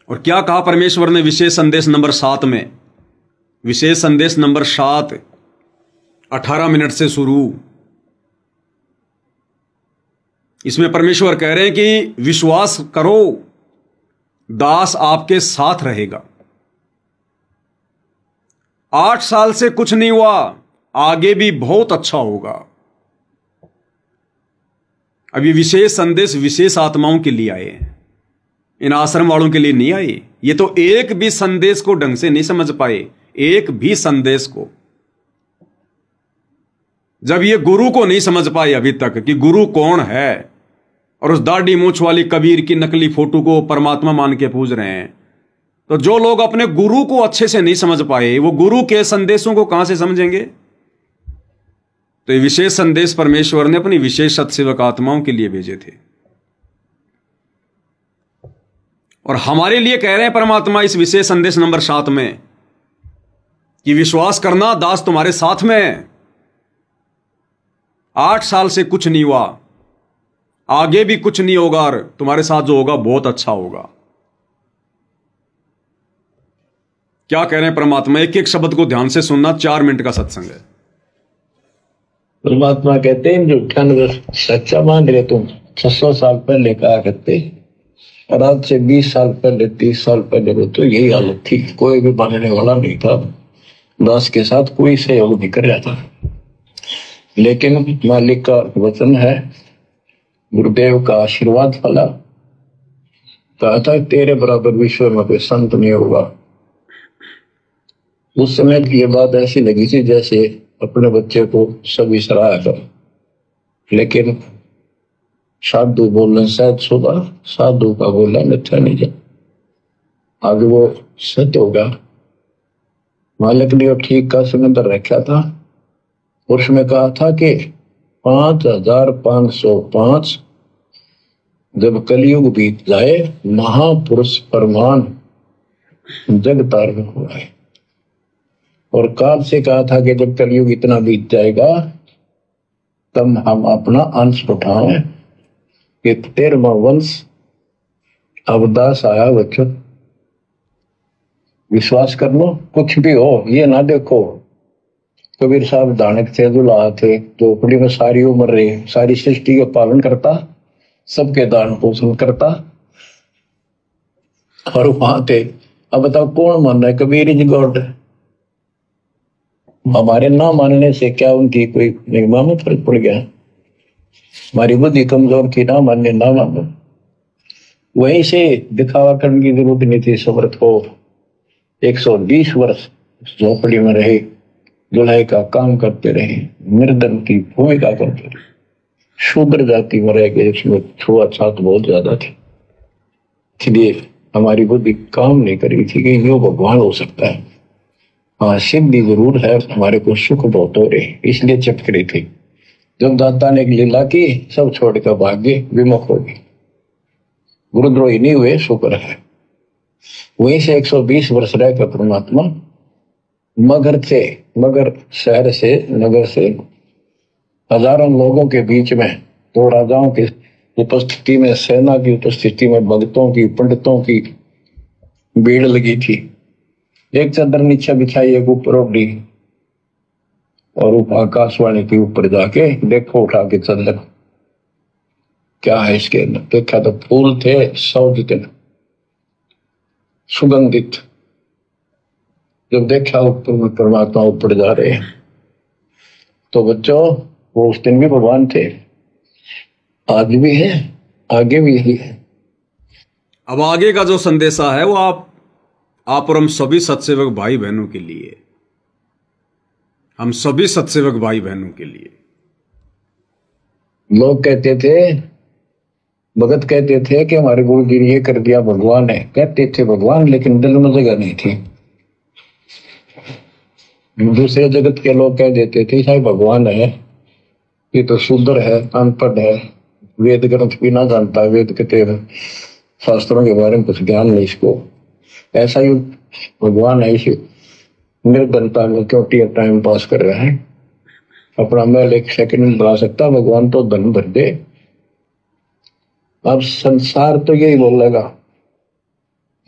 और क्या कहा परमेश्वर ने विशेष संदेश नंबर 7 में? विशेष संदेश नंबर 7 18 मिनट से शुरू। इसमें परमेश्वर कह रहे हैं कि विश्वास करो, दास आपके साथ रहेगा। 8 साल से कुछ नहीं हुआ, आगे भी बहुत अच्छा होगा। अब ये विशेष संदेश विशेष आत्माओं के लिए आए हैं, इन आश्रम वालों के लिए नहीं आए। ये तो एक भी संदेश को ढंग से नहीं समझ पाए, एक भी संदेश को। जब ये गुरु को नहीं समझ पाए अभी तक कि गुरु कौन है, और उस दाढ़ी मूंछ वाली कबीर की नकली फोटो को परमात्मा मान के पूज रहे हैं, तो जो लोग अपने गुरु को अच्छे से नहीं समझ पाए, वो गुरु के संदेशों को कहां से समझेंगे? तो ये विशेष संदेश परमेश्वर ने अपनी विशेष सत्सेवक आत्माओं के लिए भेजे थे, और हमारे लिए कह रहे हैं परमात्मा इस विशेष संदेश नंबर 7 में कि विश्वास करना, दास तुम्हारे साथ में है। 8 साल से कुछ नहीं हुआ, आगे भी कुछ नहीं होगा, और तुम्हारे साथ जो होगा बहुत अच्छा होगा। क्या कह रहे हैं परमात्मा? एक एक शब्द को ध्यान से सुनना, 4 मिनट का सत्संग है। परमात्मा कहते हैं जो 98 सच्चा मान रहे तुम 600 साल पहले कहा करते, और आज से 20 साल पहले 30 साल पहले तो यही हालत थी। कोई भी मानने वाला नहीं था, दास के साथ कोई सहयोग नहीं कर रहा था। लेकिन मालिक का वचन है, गुरुदेव का आशीर्वाद फला, कहा था तेरे बराबर विश्व में कोई संत नहीं होगा। उस समय की ये बात ऐसी लगी थी जैसे अपने बच्चे को सभी सराहा था। लेकिन साधु बोलने शायद सुबह, साधु का बोलना मिथ्या नहीं जा, आगे वो सत्य होगा। मालिक ने ठीक का समंदर रखा था, और उसमें कहा था कि 5505 जब कलयुग बीत जाए, महापुरुष परमान जग तारण हुआ है। और काल से कहा था कि जब कलयुग इतना बीत जाएगा तब हम अपना अंश उठाएं कि 13वां वंश अवदास आया। बच्चों विश्वास कर लो, कुछ भी हो, ये ना देखो कबीर साहब दानक थे, दुल्हा थे, झोपड़ी में सारी उम्र रहे, सारी सृष्टि का पालन करता, सबके दान पोषण करता, और वहां थे। अब बताओ कौन मान रहा है? Kabir is God. हमारे ना मानने से क्या उनकी कोई निगमा में फर्क पड़ गया? हमारी बुद्धि कमजोर की, ना मानने ना मानो। वहीं से दिखावा करने की जरूरत नहीं थी। समर्थ को 120 वर्ष झोपड़ी में रहे, दुल्हे का काम करते रहे, निर्धन की भूमिका करते रहे, शूद्र जाति में रह गए, इसमें छुआछूत बहुत ज्यादा थी। इसलिए हमारी बुद्धि काम नहीं करी थी कि यो भगवान हो सकता है। हाँ, सिद्धि जरूर है, हमारे को सुख बहुत हो रहे, इसलिए चटक रही थी। जब दाता ने लीला की, सब छोड़कर भाग गए, विमुख हो गए, गुरुद्रोही नहीं हुए, शुक्र है। वहीं से 120 वर्ष रहकर परमात्मा मगर शहर से, नगर से हजारों लोगों के बीच में, 2 राजाओं की उपस्थिति में, सेना की उपस्थिति में, भक्तों की, पंडितों की भीड़ लगी थी। एक चादर नीचे बिछाई, एक ऊपर ओढ़ी, और आकाशवाणी के ऊपर जाके देखो उठा के चादर, क्या है इसके अंदर? देखा तो फूल थे 100 जितने सुगंधित। जब देखा ऊपर में परमात्मा ऊपर जा रहे हैं, तो बच्चों वो उस दिन भी भगवान थे, आज भी है, आगे भी यही है। अब आगे का जो संदेशा है वो आप और हम सभी सत्सेवक भाई बहनों के लिए, हम सभी सत्सेवक भाई बहनों के लिए। लोग कहते थे, भगत कहते थे कि हमारे गुरु जी ने ये कर दिया, भगवान है। कहते थे भगवान, लेकिन दिल में जगह नहीं थी। दूसरे जगत के लोग कह देते थे शायद भगवान है, ये तो शूद्र है, अनपढ़ है, वेद ग्रंथ भी ना जानता, वेद के शास्त्रों के बारे में कुछ ज्ञान नहीं इसको, ऐसा ही भगवान है। इसे निर्धनता में क्यों टाइम पास कर रहा है, अपना महल 1 सेकंड में बना सकता, भगवान तो धन भर दे। अब संसार तो यही बोलेगा,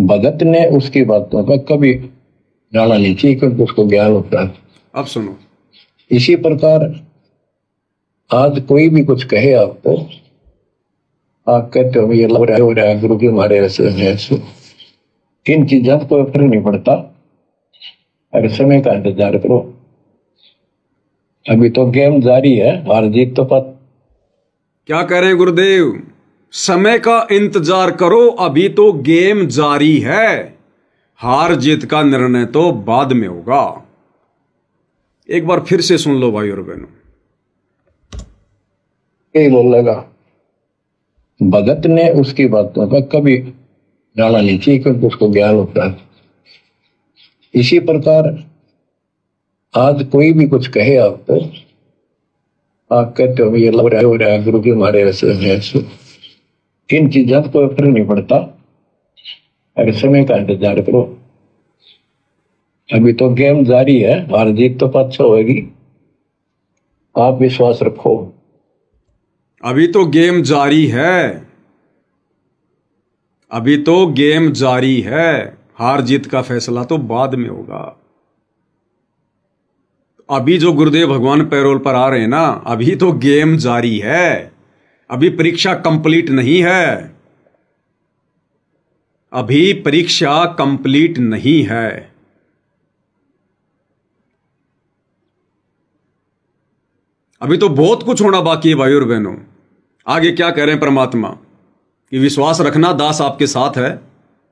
भगत ने उसकी बातों का कभी जाना नहीं चाहिए, क्योंकि उसको ज्ञान होता है। अब सुनो, इसी प्रकार आज कोई भी कुछ कहे आपको, आप कहते हो ये लग रहा है गुरु जी हमारे ऐसे ऐसे, इन चीजों को फर्क नहीं पड़ता। अगर समय का इंतजार करो, अभी तो गेम जारी है, हार जीत तो पता। क्या कह रहे हैं गुरुदेव? समय का इंतजार करो, अभी तो गेम जारी है, हार जीत का निर्णय तो बाद में होगा। एक बार फिर से सुन लो भाई और बहनों। यही बोलेगा, भगत ने उसकी बातों का कभी जाना नहीं चाहिए, क्योंकि उसको ज्ञान होता है। इसी प्रकार आज कोई भी कुछ कहे आपको, आप कहते हो ये लग रहा है गुरु जी हमारे ऐसे ऐसे, इन चीजों को फर्क नहीं पड़ता। अगर समय का इंतजार करो, अभी तो गेम जारी है, हार जीत तो पता होगी, आप विश्वास रखो। अभी तो गेम जारी है, अभी तो गेम जारी है, हार जीत का फैसला तो बाद में होगा। अभी जो गुरुदेव भगवान पैरोल पर आ रहे हैं ना, अभी तो गेम जारी है, अभी परीक्षा कंप्लीट नहीं है, अभी परीक्षा कंप्लीट नहीं है। अभी तो बहुत कुछ होना बाकी है भाई और बहनों। आगे क्या कह रहे हैं परमात्मा कि विश्वास रखना, दास आपके साथ है,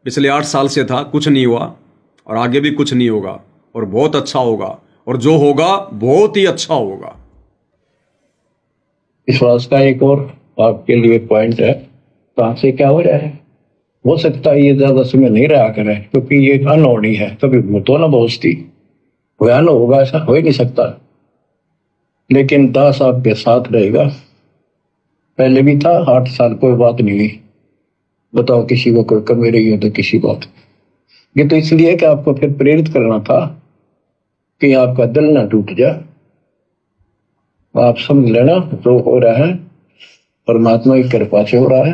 पिछले 8 साल से था, कुछ नहीं हुआ और आगे भी कुछ नहीं होगा और बहुत अच्छा होगा, और जो होगा बहुत ही अच्छा होगा। विश्वास का एक और आपके लिए पॉइंट है, कहां से क्या हो रहा है। हो सकता है ये ज्यादा समय नहीं रहा करे, क्योंकि ये अनहोनी है, कभी भूतो ना भोजती, वह अन होगा ऐसा हो ही नहीं सकता। लेकिन दास आपके साथ रहेगा, पहले भी था, 8 साल कोई बात नहीं हुई। बताओ किसी को कोई कमी रही हो तो किसी बात, ये तो इसलिए कि आपको फिर प्रेरित करना था कि आपका दिल ना टूट जाए। आप समझ लेना, जो हो रहा है परमात्मा की कृपा से हो रहा है,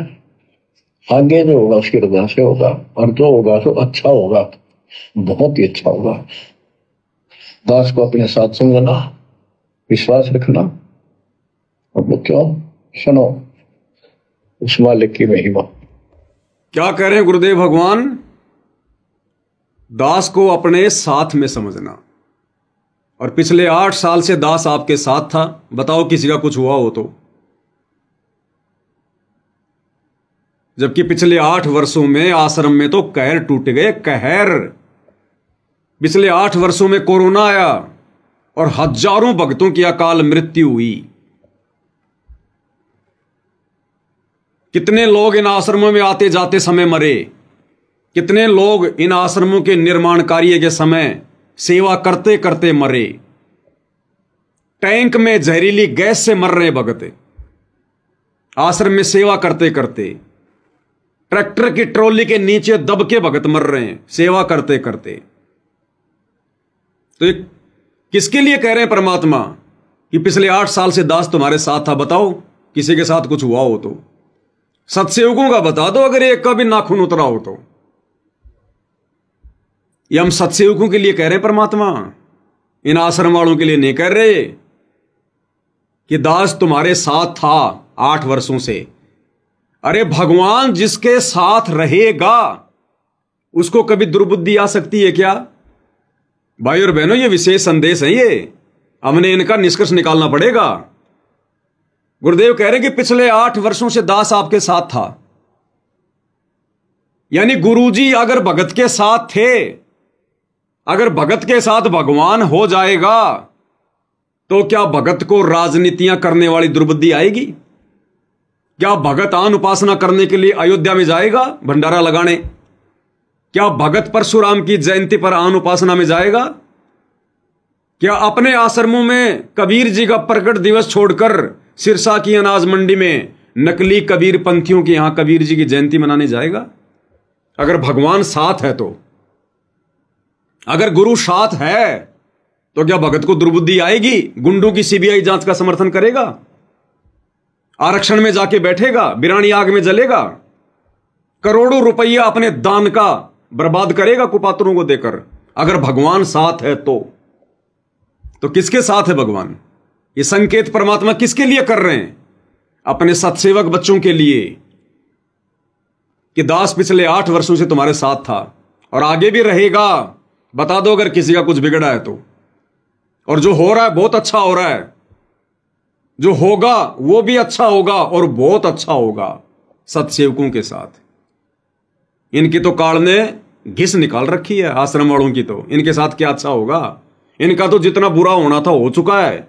आगे जो होगा उसकी रजा से होगा, और जो होगा तो अच्छा होगा, बहुत ही अच्छा होगा। दास को अपने साथ समझना, विश्वास रखना, और वो क्यों सुनो उस मालिक की महिमा। क्या कह रहे हैं गुरुदेव भगवान? दास को अपने साथ में समझना, और पिछले 8 साल से दास आपके साथ था। बताओ किसी का कुछ हुआ हो तो, जबकि पिछले 8 वर्षों में आश्रम में तो कहर टूट गए, कहर। पिछले 8 वर्षों में कोरोना आया और हजारों भक्तों की अकाल मृत्यु हुई। कितने लोग इन आश्रमों में आते जाते समय मरे, कितने लोग इन आश्रमों के निर्माण कार्य के समय सेवा करते करते मरे। टैंक में जहरीली गैस से मर रहे भगत, आश्रम में सेवा करते करते। ट्रैक्टर की ट्रॉली के नीचे दब के भगत मर रहे हैं सेवा करते करते। तो किसके लिए कह रहे हैं परमात्मा कि पिछले 8 साल से दास तुम्हारे साथ था? बताओ किसी के साथ कुछ हुआ हो तो, सत्सेवकों का बता दो अगर एक का भी नाखून उतरा हो तो। ये हम सत्सेवकों के लिए कह रहे हैं परमात्मा, इन आश्रम वालों के लिए नहीं कह रहे कि दास तुम्हारे साथ था 8 वर्षों से। अरे भगवान जिसके साथ रहेगा उसको कभी दुर्बुद्धि आ सकती है क्या? भाई और बहनों, ये विशेष संदेश है, ये हमने इनका निष्कर्ष निकालना पड़ेगा। गुरुदेव कह रहे हैं कि पिछले 8 वर्षों से दास आपके साथ था, यानी गुरुजी अगर भगत के साथ थे, अगर भगत के साथ भगवान हो जाएगा तो क्या भगत को राजनीतियां करने वाली दुर्बुद्धि आएगी? क्या भगत आन उपासना करने के लिए अयोध्या में जाएगा भंडारा लगाने? क्या भगत परशुराम की जयंती पर आन उपासना में जाएगा? क्या अपने आश्रमों में कबीर जी का प्रकट दिवस छोड़कर सिरसा की अनाज मंडी में नकली कबीर पंथियों के यहां कबीर जी की जयंती मनाने जाएगा? अगर भगवान साथ है तो, अगर गुरु साथ है तो क्या भगत को दुर्बुद्धि आएगी? गुंडों की सीबीआई जांच का समर्थन करेगा? आरक्षण में जाके बैठेगा? बिरानी आग में जलेगा? करोड़ों रुपया अपने दान का बर्बाद करेगा कुपात्रों को देकर। अगर भगवान साथ है तो किसके साथ है भगवान? ये संकेत परमात्मा किसके लिए कर रहे हैं? अपने सत्सेवक बच्चों के लिए कि दास पिछले 8 वर्षों से तुम्हारे साथ था और आगे भी रहेगा। बता दो अगर किसी का कुछ बिगड़ा है तो। और जो हो रहा है बहुत अच्छा हो रहा है, जो होगा वो भी अच्छा होगा और बहुत अच्छा होगा सत्सेवकों के साथ। इनकी तो काल ने घिस निकाल रखी है आश्रम वालों की, तो इनके साथ क्या अच्छा होगा? इनका तो जितना बुरा होना था हो चुका है,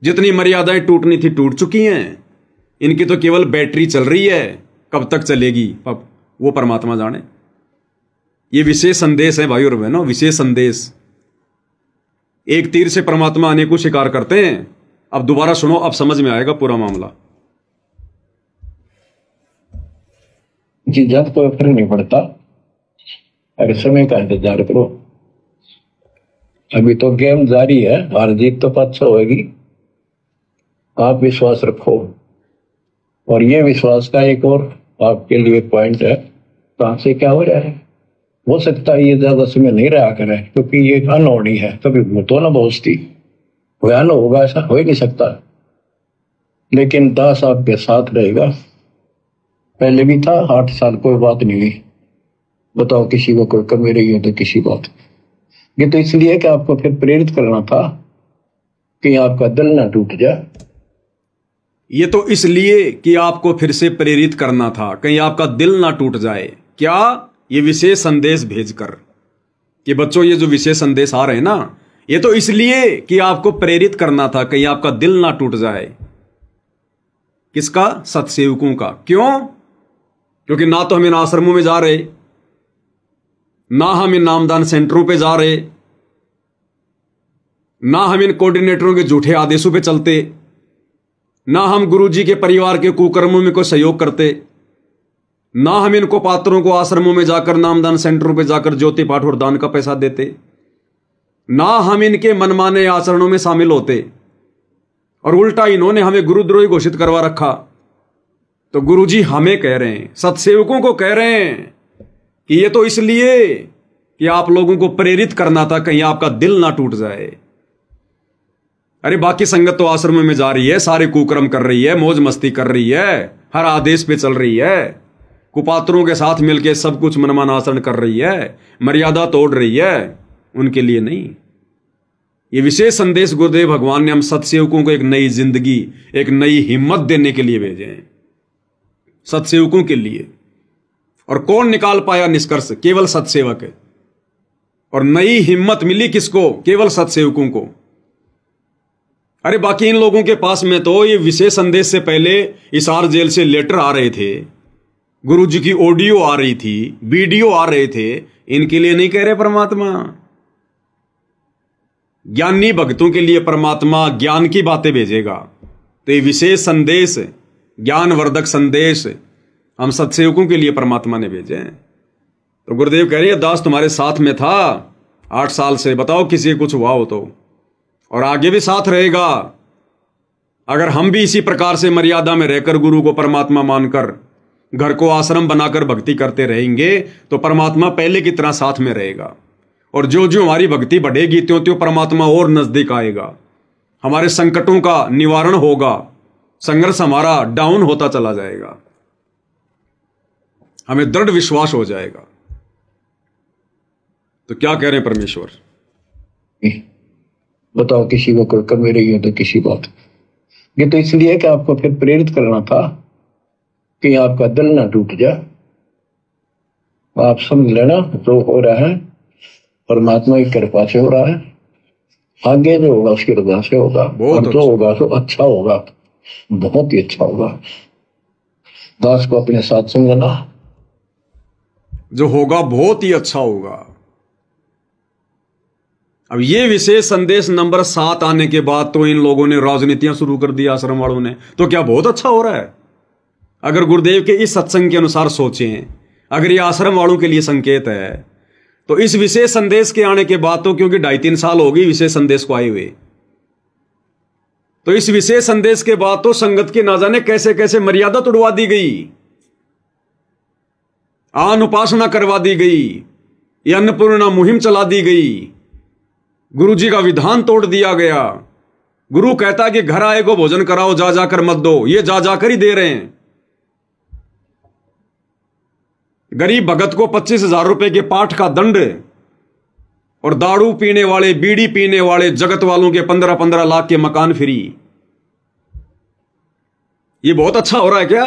जितनी मर्यादाएं टूटनी थी टूट चुकी हैं। इनकी तो केवल बैटरी चल रही है, कब तक चलेगी अब वो परमात्मा जाने। ये विशेष संदेश है भाई और बहनों, विशेष संदेश। एक तीर से परमात्मा अनेकों शिकार करते हैं। अब दोबारा सुनो, अब समझ में आएगा पूरा मामला। जी, जब कोई फर्क नहीं पड़ता, अगर समय का इंतजार करो। अभी तो गेम जारी है, हार जीत तो पाछा होगी। आप विश्वास रखो। और ये विश्वास का एक और आपके लिए पॉइंट है, कहां से क्या हो रहा है। हो सकता है ये ज्यादा समय नहीं रहा करे, क्योंकि ये अनहोनी है। कभी भूतो ना बहुस्ती वह होगा, ऐसा हो ही नहीं सकता। लेकिन दास आपके साथ रहेगा। पहले भी था, 8 साल कोई बात नहीं हुई। बताओ किसी को कोई कमी रही है तो किसी बात। ये तो इसलिए कि आपको फिर प्रेरित करना था कि आपका दिल ना टूट जाए। ये तो इसलिए कि आपको फिर से प्रेरित करना था, कहीं आपका दिल ना टूट जाए। क्या? ये विशेष संदेश भेजकर कि बच्चों ये जो विशेष संदेश आ रहे हैं ना, ये तो इसलिए कि आपको प्रेरित करना था, कहीं आपका दिल ना टूट जाए। किसका? सत्सेवकों का। क्यों? क्योंकि ना तो हम इन आश्रमों में जा रहे, ना हम इन नामदान सेंटरों पे जा रहे, ना हम इन कोऑर्डिनेटरों के झूठे आदेशों पे चलते, ना हम गुरुजी के परिवार के कुकर्मों में कोई सहयोग करते, ना हम इनको पात्रों को आश्रमों में जाकर नामदान सेंटरों पे जाकर ज्योति पाठ और दान का पैसा देते, ना हम इनके मनमाने आचरणों में शामिल होते। और उल्टा इन्होंने हमें गुरुद्रोही घोषित करवा रखा। तो गुरुजी हमें कह रहे हैं, सत्सेवकों को कह रहे हैं कि ये तो इसलिए कि आप लोगों को प्रेरित करना था, कहीं आपका दिल ना टूट जाए। अरे बाकी संगत तो आश्रम में जा रही है, सारे कुकर्म कर रही है, मौज मस्ती कर रही है, हर आदेश पे चल रही है, कुपात्रों के साथ मिलकर सब कुछ मनमाना आचरण कर रही है, मर्यादा तोड़ रही है। उनके लिए नहीं। ये विशेष संदेश गुरुदेव भगवान ने हम सत्सेवकों को एक नई जिंदगी, एक नई हिम्मत देने के लिए भेजे हैं, सत्सेवकों के लिए। और कौन निकाल पाया निष्कर्ष? केवल सत्सेवक है। और नई हिम्मत मिली किसको? केवल सत्सेवकों को। अरे बाकी इन लोगों के पास में तो ये विशेष संदेश से पहले हिसार जेल से लेटर आ रहे थे, गुरुजी की ऑडियो आ रही थी, वीडियो आ रहे थे। इनके लिए नहीं कह रहे परमात्मा। ज्ञानी भक्तों के लिए परमात्मा ज्ञान की बातें भेजेगा। तो ये विशेष संदेश, ज्ञानवर्धक संदेश हम सत्सेवकों के लिए परमात्मा ने भेजे हैं। तो गुरुदेव कह रहे हैं, दास तुम्हारे साथ में था 8 साल से, बताओ किसी को कुछ हुआ हो तो, और आगे भी साथ रहेगा। अगर हम भी इसी प्रकार से मर्यादा में रहकर गुरु को परमात्मा मानकर घर को आश्रम बनाकर भक्ति करते रहेंगे तो परमात्मा पहले की तरह साथ में रहेगा। और जो जो हमारी भक्ति बढ़ेगी त्यों त्यों परमात्मा और नजदीक आएगा, हमारे संकटों का निवारण होगा, संघर्ष हमारा डाउन होता चला जाएगा, हमें दृढ़ विश्वास हो जाएगा। तो क्या कह रहे हैं परमेश्वर? बताओ किसी को कोई कमी रही है तो किसी बात। ये तो इसलिए कि आपको फिर प्रेरित करना था कि आपका दिल ना टूट जाए। आप समझ लेना, जो हो रहा है परमात्मा की कृपा से हो रहा है। आगे जो होगा उसकी रजा से होगा, और जो होगा तो अच्छा होगा, बहुत ही अच्छा होगा। दास को अपने साथ समझना, जो होगा बहुत ही अच्छा होगा। अब ये विशेष संदेश नंबर 7 आने के बाद तो इन लोगों ने राजनीतियां शुरू कर दी, आश्रम वालों ने। तो क्या बहुत अच्छा हो रहा है? अगर गुरुदेव के इस सत्संग के अनुसार सोचें, अगर ये आश्रम वालों के लिए संकेत है, तो इस विशेष संदेश के आने के बाद तो, क्योंकि 2.5-3 साल हो गई विशेष संदेश को आए हुए, तो इस विशेष संदेश के बाद तो संगत की ना जाने कैसे कैसे मर्यादा तोड़वा दी गई। आन उपासना करवा दी गई, ये अन्नपूर्णा मुहिम चला दी गई, गुरु जी का विधान तोड़ दिया गया। गुरु कहता कि घर आए को भोजन कराओ, जा जाकर मत दो, ये जा जाकर ही दे रहे हैं। गरीब भगत को 25,000 रुपए के पाठ का दंड, और दारू पीने वाले, बीड़ी पीने वाले जगत वालों के 15-15 लाख के मकान फ्री। ये बहुत अच्छा हो रहा है क्या?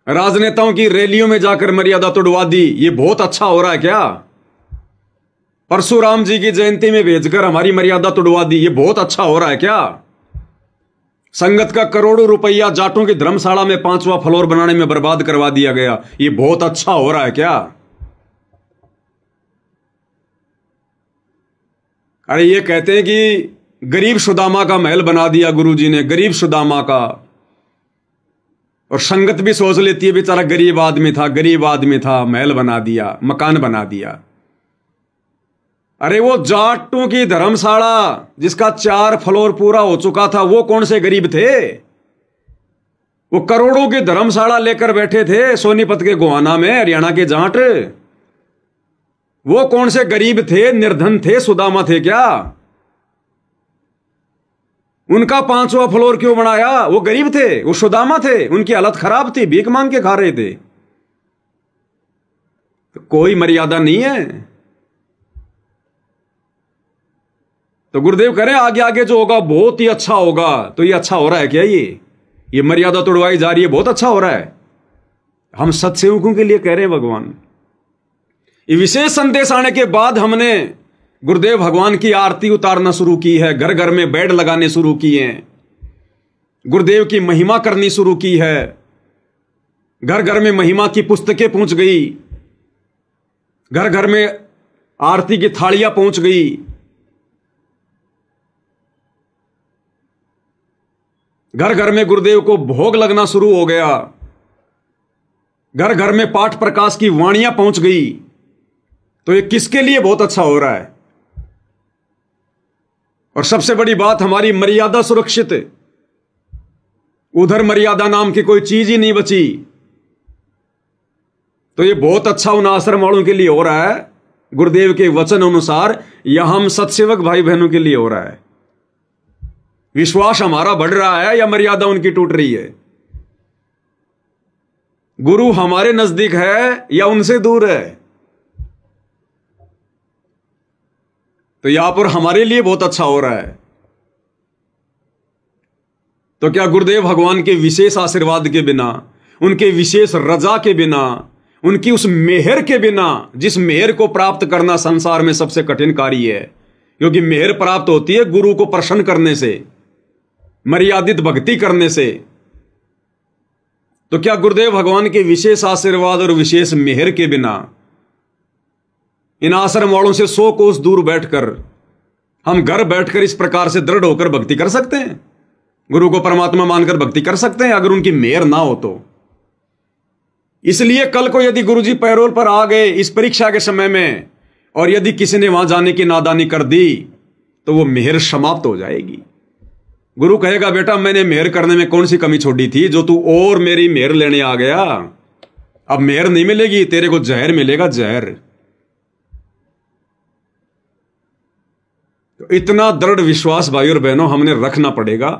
राजनेताओं की रैलियों में जाकर मर्यादा तोड़वा दी, ये बहुत अच्छा हो रहा है क्या? परशुराम जी की जयंती में भेजकर हमारी मर्यादा तोड़वा दी, ये बहुत अच्छा हो रहा है क्या? संगत का करोड़ों रुपया जाटों की धर्मशाला में 5वां फ्लोर बनाने में बर्बाद करवा दिया गया, ये बहुत अच्छा हो रहा है क्या? अरे ये कहते हैं कि गरीब सुदामा का महल बना दिया गुरुजी ने, गरीब सुदामा का। और संगत भी सोच लेती है बेचारा गरीब आदमी था, गरीब आदमी था, महल बना दिया, मकान बना दिया। अरे वो जाटों की धर्मशाला जिसका 4 फ्लोर पूरा हो चुका था, वो कौन से गरीब थे? वो करोड़ों की धर्मशाला लेकर बैठे थे सोनीपत के गोहाना में, हरियाणा के जाट। वो कौन से गरीब थे, निर्धन थे, सुदामा थे क्या? उनका 5वां फ्लोर क्यों बनाया? वो गरीब थे, वो सुदामा थे, उनकी हालत खराब थी, भीख मांग के खा रहे थे। तो कोई मर्यादा नहीं है। तो गुरुदेव कह रहे हैं आगे आगे जो होगा बहुत ही अच्छा होगा। तो ये अच्छा हो रहा है क्या? ये मर्यादा तोड़वाई जा रही है, बहुत अच्छा हो रहा है। हम सत्सेवकों के लिए कह रहे हैं भगवान। ये विशेष संदेश आने के बाद हमने गुरुदेव भगवान की आरती उतारना शुरू की है, घर घर में बेड लगाने शुरू किए हैं, गुरुदेव की महिमा करनी शुरू की है, घर घर में महिमा की पुस्तकें पहुंच गई, घर घर में आरती की थालियां पहुंच गई। घर घर में गुरुदेव को भोग लगना शुरू हो गया, घर घर में पाठ प्रकाश की वाणियां पहुंच गई। तो ये किसके लिए बहुत अच्छा हो रहा है? और सबसे बड़ी बात, हमारी मर्यादा सुरक्षित। उधर मर्यादा नाम की कोई चीज ही नहीं बची। तो ये बहुत अच्छा उन आश्रम वालों के लिए हो रहा है, गुरुदेव के वचन अनुसार, या हम सत्सेवक भाई बहनों के लिए हो रहा है? विश्वास हमारा बढ़ रहा है या मर्यादा उनकी टूट रही है? गुरु हमारे नजदीक है या उनसे दूर है? तो यहां पर हमारे लिए बहुत अच्छा हो रहा है। तो क्या गुरुदेव भगवान के विशेष आशीर्वाद के बिना, उनके विशेष रजा के बिना, उनकी उस मेहर के बिना, जिस मेहर को प्राप्त करना संसार में सबसे कठिन कार्य है, क्योंकि मेहर प्राप्त होती है गुरु को प्रसन्न करने से, मर्यादित भक्ति करने से। तो क्या गुरुदेव भगवान के विशेष आशीर्वाद और विशेष मेहर के बिना इन आश्रम वालों से 100 कोस दूर बैठकर हम घर बैठकर इस प्रकार से दृढ़ होकर भक्ति कर सकते हैं? गुरु को परमात्मा मानकर भक्ति कर सकते हैं अगर उनकी मेहर ना हो तो? इसलिए कल को यदि गुरुजी पैरोल पर आ गए इस परीक्षा के समय में, और यदि किसी ने वहां जाने की नादानी कर दी, तो वो मेहर समाप्त हो जाएगी। गुरु कहेगा बेटा मैंने मेहर करने में कौन सी कमी छोड़ी थी जो तू और मेरी मेहर लेने आ गया? अब मेहर नहीं मिलेगी, तेरे को जहर मिलेगा, जहर। तो इतना दृढ़ विश्वास भाई और बहनों हमने रखना पड़ेगा।